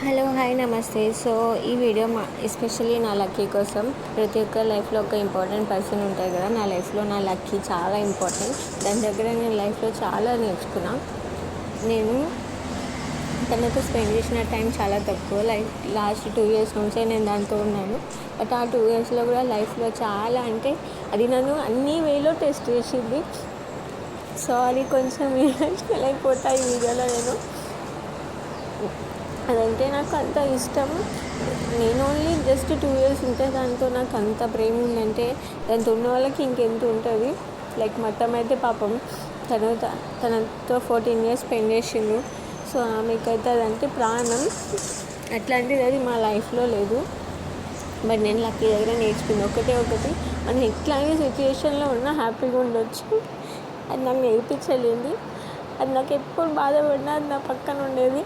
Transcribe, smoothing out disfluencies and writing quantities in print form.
Hello hi నమస్తే. So ఈ video especially నా లక్కీ కోసం. ప్రతి ఒక్క లైఫ్లో ఒక ఇంపార్టెంట్ పర్సన్ ఉంటారు కదా. నా లైఫ్లో నా లక్కీ చాలా ఇంపార్టెంట్. దాని దగ్గర నేను లైఫ్లో చాలా నేర్చుకున్నా. నేను తనతో స్పెండ్ చేసిన టైం చాలా తక్కువ. లైక్ లాస్ట్ 2 years నుంచే నేను దాంతో ఉన్నాను. బట్ ఆ 2 yearsలో కూడా లైఫ్లో చాలా అంటే అది నన్ను అన్ని వేలో టెస్ట్ చేసింది. సారీ, కొంచెం ఎమోషనల్ అయిపోతా ఈ వీడియోలో నేను. అదంటే నాకు అంత ఇష్టం. నేను ఓన్లీ జస్ట్ 2 years ఉంటే దాంతో నాకు అంత ప్రేమ ఉందంటే దాంతో ఉన్న వాళ్ళకి ఇంకెంత ఉంటుంది. లైక్ మొత్తం అయితే పాపం తనతో 14 years స్పెండ్ చేసిండు. సో ఆమెకైతే అదంటే ప్రాణం. అట్లాంటిది అది మా లైఫ్లో లేదు. బట్ నేను లక్కీ దగ్గర నేర్చుకుంది ఒకటి, మనం ఎట్లాంటి సిచ్యువేషన్లో ఉన్నా హ్యాపీగా ఉండొచ్చు. అది నాకు నేర్పించలేంది. అది నాకు ఎప్పుడు బాధపడినా అది నా పక్కన ఉండేది.